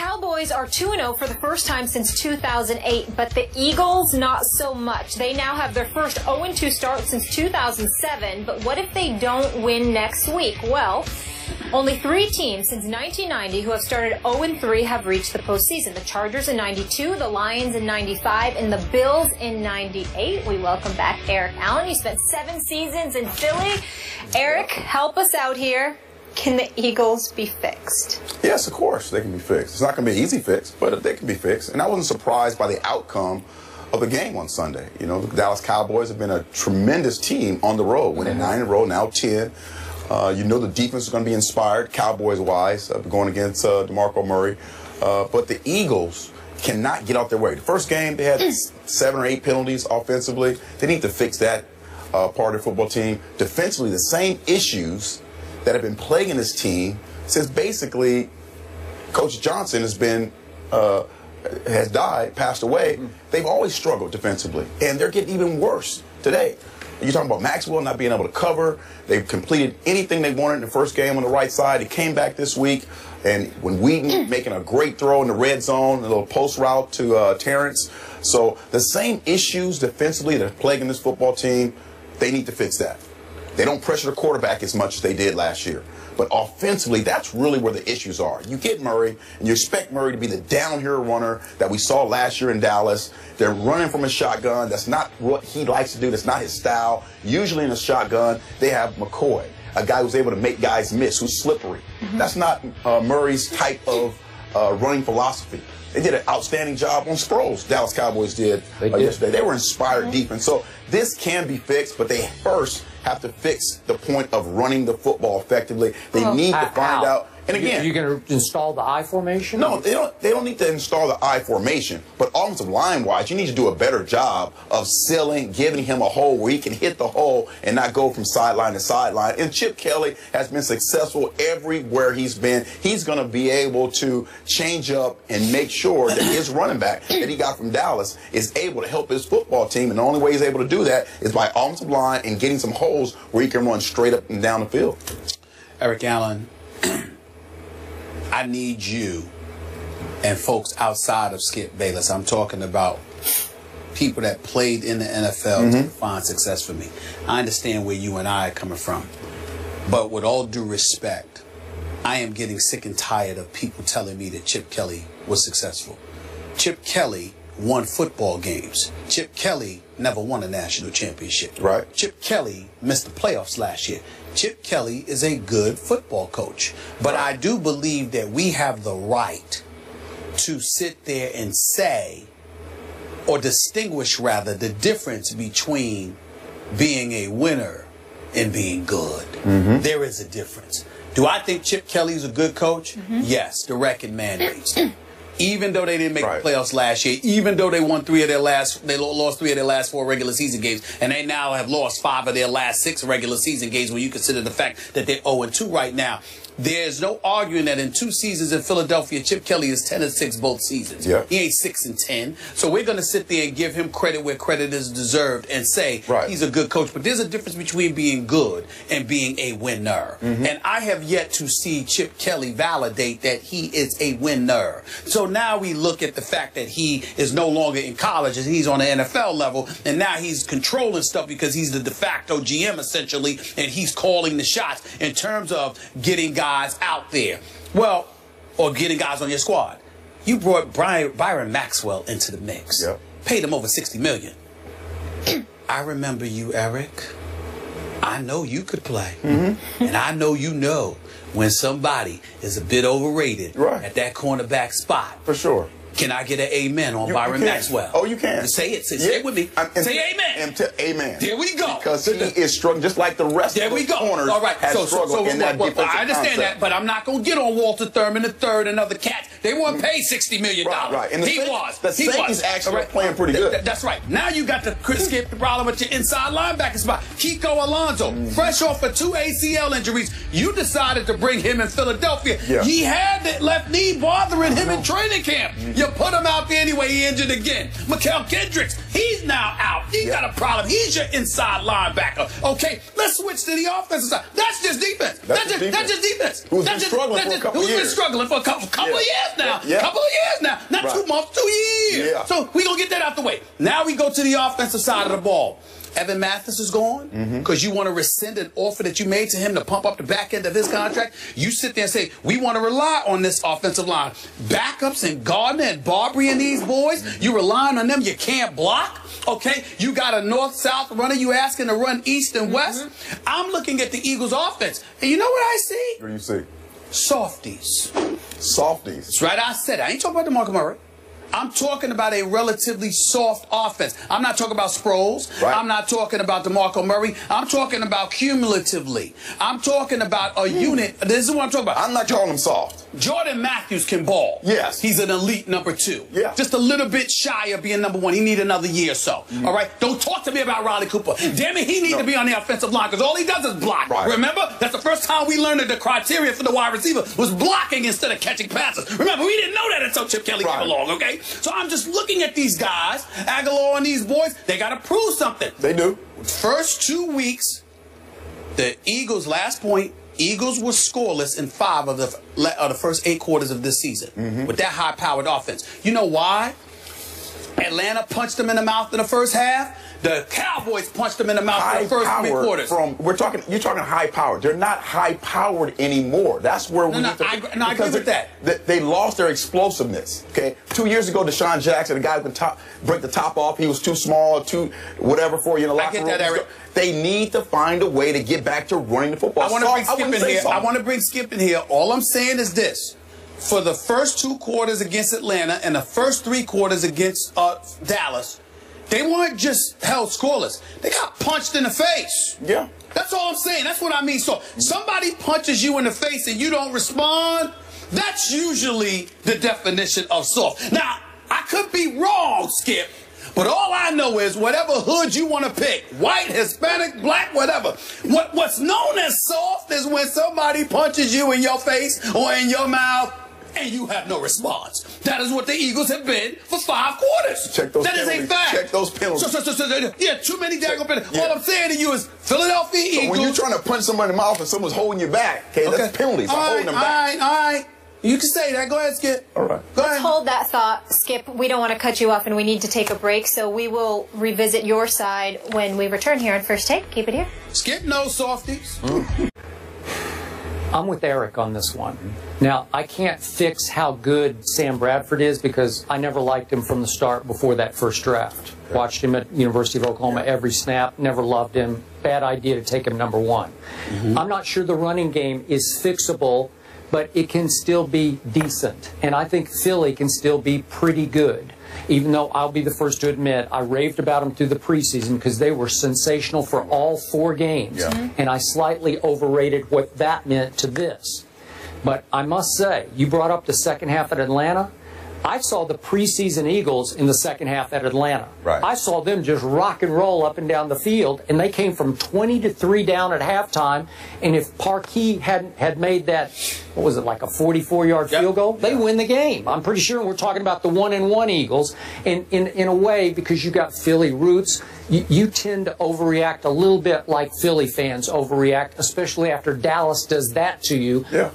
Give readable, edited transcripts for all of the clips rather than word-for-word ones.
Cowboys are 2-0 for the first time since 2008, but the Eagles, not so much. They now have their first 0-2 start since 2007, but what if they don't win next week? Well, only 3 teams since 1990 who have started 0-3 have reached the postseason. The Chargers in 92, the Lions in 95, and the Bills in 98. We welcome back Eric Allen. You spent 7 seasons in Philly. Eric, help us out here. Can the Eagles be fixed? Yes, of course they can be fixed. It's not going to be an easy fix, but they can be fixed. And I wasn't surprised by the outcome of the game on Sunday. You know, the Dallas Cowboys have been a tremendous team on the road, winning 9 in a row, now 10. You know the defense is going to be inspired, Cowboys-wise, going against DeMarco Murray. But the Eagles cannot get out their way. The first game, they had 7 or 8 penalties offensively. They need to fix that part of the football team. Defensively, the same issues that have been plaguing this team since basically Coach Johnson has been passed away. They've always struggled defensively, and they're getting even worse today. You're talking about Maxwell not being able to cover. They've completed anything they wanted in the first game on the right side. He came back this week, and when Wheaton making a great throw in the red zone, a little post route to Terrence. So the same issues defensively that are plaguing this football team, they need to fix that. They don't pressure the quarterback as much as they did last year. But offensively, that's really where the issues are. You get Murray, and you expect Murray to be the downhill runner that we saw last year in Dallas. They're running from a shotgun. That's not what he likes to do. That's not his style. Usually in a shotgun, they have McCoy, a guy who's able to make guys miss, who's slippery. That's not Murray's type of running philosophy. They did an outstanding job on Sproles. Dallas Cowboys did yesterday. They were inspired defense. So this can be fixed, but they first have to fix the point of running the football effectively. They need to find out. And again, you're going to install the I formation? No, they don't need to install the I formation. But offensive line-wise, you need to do a better job of sealing, giving him a hole where he can hit the hole and not go from sideline to sideline. And Chip Kelly has been successful everywhere he's been. He's going to be able to change up and make sure that his running back that he got from Dallas is able to help his football team. And the only way he's able to do that is by offensive line and getting some holes where he can run straight up and down the field. Eric Allen, I need you and folks outside of Skip Bayless. I'm talking about people that played in the NFL to find success for me. I understand where you and I are coming from. But with all due respect, I am getting sick and tired of people telling me that Chip Kelly was successful. Chip Kelly won football games. Chip Kelly never won a national championship. Right. Chip Kelly missed the playoffs last year. Chip Kelly is a good football coach. But I do believe that we have the right to sit there and say, or distinguish rather, the difference between being a winner and being good. There is a difference. Do I think Chip Kelly is a good coach? Yes, the record mandates. Even though they didn't make the playoffs last year, even though they lost 3 of their last 4 regular season games, and they now have lost 5 of their last 6 regular season games when you consider the fact that they're 0-2 right now. There's no arguing that in 2 seasons in Philadelphia, Chip Kelly is 10-6 both seasons. He ain't 6-10. So we're going to sit there and give him credit where credit is deserved and say he's a good coach. But there's a difference between being good and being a winner. And I have yet to see Chip Kelly validate that he is a winner. So now we look at the fact that he is no longer in college and he's on the NFL level, and now he's controlling stuff because he's the de facto GM essentially, and he's calling the shots in terms of getting guys out there. Well, or getting guys on your squad. You brought Byron Maxwell into the mix. Paid him over $60 million. I remember you, Eric. I know you could play. And I know you know when somebody is a bit overrated at that cornerback spot. For sure. Can I get an amen on Byron Maxwell? Oh, you can. Say it. Say it with me. Say amen. Amen. There we go. Because he is struggling just like the rest of the corners. All right. Has struggled in that defensive I understand concept. that, but I'm not going to get on Walter Thurman III and other cats. They weren't paid $60 million. And he was. The Saints actually playing pretty good. That's right. Now you got to skip the problem with your inside linebacker spot. Kiko Alonso, fresh off of 2 ACL injuries, you decided to bring him in Philadelphia. He had that left knee bothering him in training camp. You put him out there anyway, he injured again. Mikael Kendricks, he's now out. He got a problem. He's your inside linebacker. Okay, let's switch to the offensive side. That's just defense. That's just defense. Who's been struggling for a couple years. Who's been struggling for a couple of years now. Yeah. Couple of years now. Not 2 months, 2 years. Yeah. So we're going to get that out the way. Now we go to the offensive side of the ball. Evan Mathis is gone because you want to rescind an offer that you made to him to pump up the back end of his contract. You sit there and say, we want to rely on this offensive line. Backups and Gardner and Barbary and these boys, you relying on them. You can't block. Okay, you got a north-south runner. You asking to run east and west. I'm looking at the Eagles' offense, and you know what I see? What do you see? Softies. Softies. That's right. I said it. I ain't talking about DeMarco Murray. I'm talking about a relatively soft offense. I'm not talking about Sproles. Right. I'm not talking about DeMarco Murray. I'm talking about cumulatively. I'm talking about a unit. This is what I'm talking about. I'm not calling them soft. Jordan Matthews can ball. Yes. He's an elite number 2. Yeah. Just a little bit shy of being number 1. He need another year or so. All right? Don't talk to me about Riley Cooper. Damn it, he needs to be on the offensive line because all he does is block. Right. Remember? That's the first time we learned that the criteria for the wide receiver was blocking instead of catching passes. Remember, we didn't know that until Chip Kelly came along, okay? So I'm just looking at these guys, Aguilar and these boys, they got to prove something. They do. First 2 weeks, the Eagles, last point, Eagles were scoreless in 5 of the first 8 quarters of this season with that high-powered offense. You know why? Atlanta punched them in the mouth in the first half. The Cowboys punched them in the mouth in the first 3 quarters. You're talking high powered. They're not high powered anymore. That's where we need to. I agree with that. They lost their explosiveness. Okay, 2 years ago, Deshaun Jackson, the guy who can break the top off, he was too small, too whatever for you in the locker room. I get that, Eric. They need to find a way to get back to running the football. I want to bring Skip in here. All I'm saying is this. For the first 2 quarters against Atlanta and the first 3 quarters against Dallas, they weren't just held scoreless. They got punched in the face. Yeah. That's all I'm saying. That's what I mean. So somebody punches you in the face and you don't respond, that's usually the definition of soft. Now, I could be wrong, Skip, but all I know is whatever hood you want to pick, white, Hispanic, black, whatever, what's known as soft is when somebody punches you in your face or in your mouth and you have no response. That is what the Eagles have been for 5 quarters. Check those that penalties. Is a fact. Check those penalties. Yeah, too many daggone penalties. Yeah. All I'm saying to you is Philadelphia Eagles. When you're trying to punch somebody in the mouth and someone's holding you back, okay, that's penalties. I'm holding them back. All right. You can say that. Go ahead, Skip. All right. Go ahead. Let's hold that thought, Skip. We don't want to cut you off, and we need to take a break, so we will revisit your side when we return here on First Take. Keep it here. Skip knows softies. I'm with Eric on this one. Now, I can't fix how good Sam Bradford is because I never liked him from the start before that first draft. Watched him at University of Oklahoma every snap, never loved him. Bad idea to take him number 1. I'm not sure the running game is fixable, but it can still be decent. And I think Philly can still be pretty good. Even though I'll be the first to admit I raved about them through the preseason because they were sensational for all 4 games. Yeah. And I slightly overrated what that meant to this. But I must say, you brought up the second half at Atlanta. I saw the preseason Eagles in the second half at Atlanta. Right. I saw them just rock and roll up and down the field, and they came from 20-3 down at halftime. And if Parkey had made that, what was it, like a 44-yard field goal, they win the game. I'm pretty sure we're talking about the 1-1 Eagles. And in a way, because you got Philly roots, you tend to overreact a little bit like Philly fans overreact, especially after Dallas does that to you. Yeah.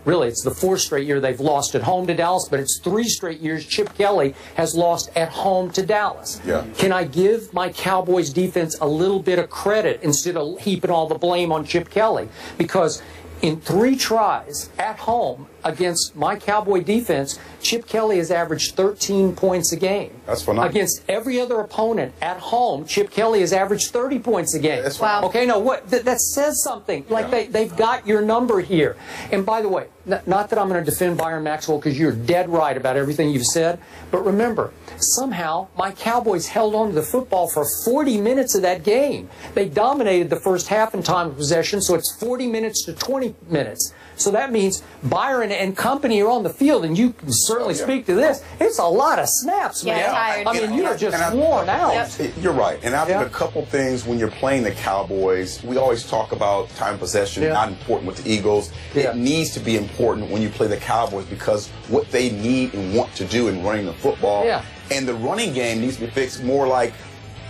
Really, it's the 4th straight year they've lost at home to Dallas, but it's 3 straight years Chip Kelly has lost at home to Dallas. Yeah. Can I give my Cowboys defense a little bit of credit instead of heaping all the blame on Chip Kelly? Because in 3 tries at home against my Cowboy defense, Chip Kelly has averaged 13 points a game. That's phenomenal. Against every other opponent at home, Chip Kelly has averaged 30 points a game. That's wow. Okay, no, what that says something. Like they've got your number here. And by the way, not that I'm going to defend Byron Maxwell because you're dead right about everything you've said, but remember, somehow my Cowboys held on to the football for 40 minutes of that game. They dominated the first half in time of possession, so it's 40 minutes to 20 minutes. So that means Byron and company are on the field, and you can certainly speak to this, it's a lot of snaps, man. Yeah, tired. I mean, you're just worn out. You're right. And I think a couple things when you're playing the Cowboys, we always talk about time possession, not important with the Eagles. It needs to be important when you play the Cowboys because what they need and want to do in running the football. And the running game needs to be fixed more like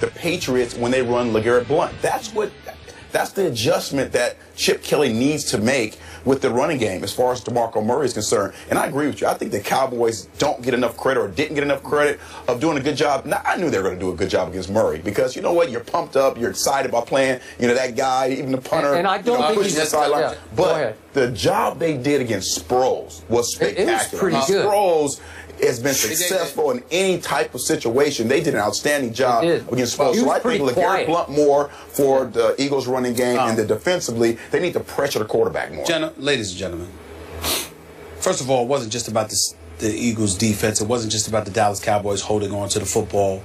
the Patriots when they run LeGarrette Blount. That's the adjustment that Chip Kelly needs to make with the running game as far as DeMarco Murray is concerned. And I agree with you. I think the Cowboys don't get enough credit or didn't get enough credit of doing a good job. Now, I knew they were going to do a good job against Murray because, you know what, you're pumped up, you're excited about playing, that guy, even the punter. And I don't think he's the sideline. But the job they did against Sproles was spectacular. It was pretty good. Sproles has been successful in any type of situation. They did an outstanding job against Sproles. So I think LeGarrette Blount more for the Eagles running game and then defensively, they need to pressure the quarterback more. Ladies and gentlemen, first of all, it wasn't just about the Eagles defense. It wasn't just about the Dallas Cowboys holding on to the football.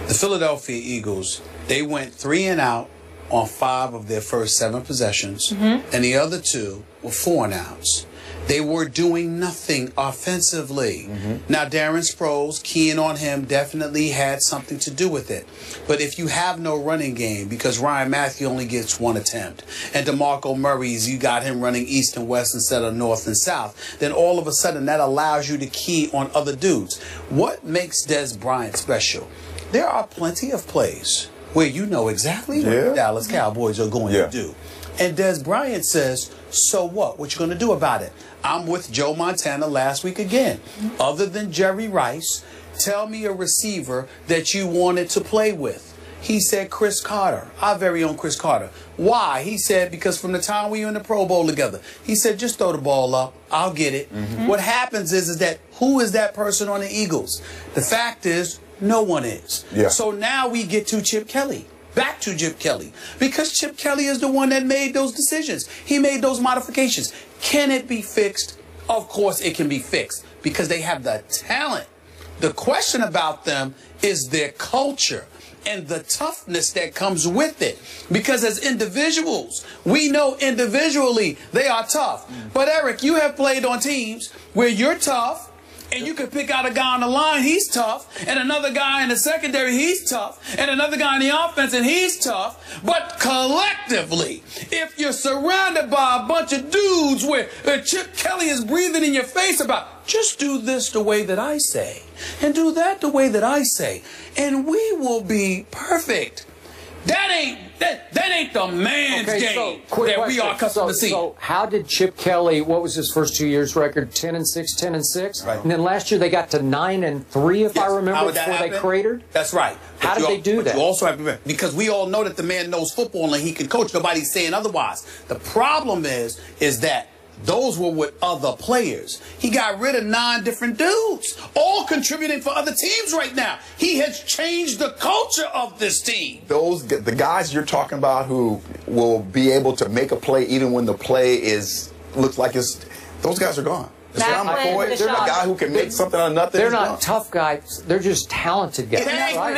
The Philadelphia Eagles, they went 3 and out on 5 of their first 7 possessions, and the other 2 were 4 and outs. They were doing nothing offensively. Now, Darren Sproles, keying on him, definitely had something to do with it. But if you have no running game, because Ryan Matthew only gets 1 attempt, and DeMarco Murray's, you got him running east and west instead of north and south, then all of a sudden that allows you to key on other dudes. What makes Des Bryant special? There are plenty of plays where you know exactly what the Dallas Cowboys are going to do. And Des Bryant says, so what? What you going to do about it? I'm with Joe Montana last week again. Other than Jerry Rice, tell me a receiver that you wanted to play with. He said Chris Carter, our very own Chris Carter. Why? He said because from the time we were in the Pro Bowl together, he said just throw the ball up. I'll get it. What happens is that who is that person on the Eagles? The fact is no one is. So now we get to Chip Kelly. Back to Chip Kelly. Because Chip Kelly is the one that made those decisions. He made those modifications. Can it be fixed? Of course it can be fixed because they have the talent. The question about them is their culture and the toughness that comes with it. Because as individuals, we know individually they are tough. But Eric, you have played on teams where you're tough, and you can pick out a guy on the line, he's tough, and another guy in the secondary, he's tough, and another guy in the offense, and he's tough. But collectively, if you're surrounded by a bunch of dudes where Chip Kelly is breathing in your face about, just do this the way that I say, and do that the way that I say, and we will be perfect. That ain't the man's game that we are accustomed to see. So how did Chip Kelly, what was his first 2 years record? 10-6, 10-6? Right. And then last year they got to 9-3, if I remember, before they cratered? That's right. How did they do that? You also have to remember, because we all know that the man knows football and he can coach. Nobody's saying otherwise. The problem is that those were with other players. He got rid of 9 different dudes, all contributing for other teams right now. He has changed the culture of this team. The guys you're talking about who will be able to make a play even when the play looks like those guys are gone. They're a guy who can make something out of nothing. They're not tough guys. They're just talented guys. I'm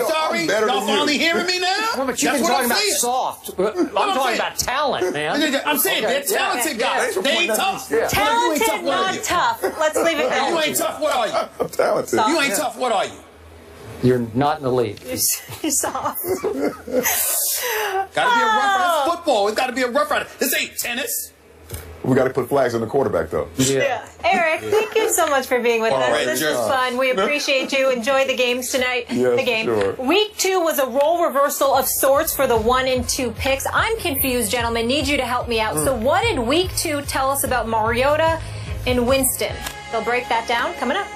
sorry. Y'all finally hearing me now? Well, but you've been talking about soft. I'm talking about talent, man. I'm saying they're talented guys. They ain't tough. Talented, not tough. Let's leave it there. You ain't tough. What are you? I'm talented. You ain't tough. What are you? You're not in the league. You're soft. Gotta be a rough rider. It's football. It's gotta be a rough rider. This ain't tennis. We got to put flags on the quarterback, though. Eric, thank you so much for being with us. Right, this was fun. We appreciate you. Enjoy the games tonight. Yes, the game. Sure. Week 2 was a role reversal of sorts for the 1 and 2 picks. I'm confused, gentlemen. Need you to help me out. So what did week 2 tell us about Mariota and Winston? They'll break that down coming up.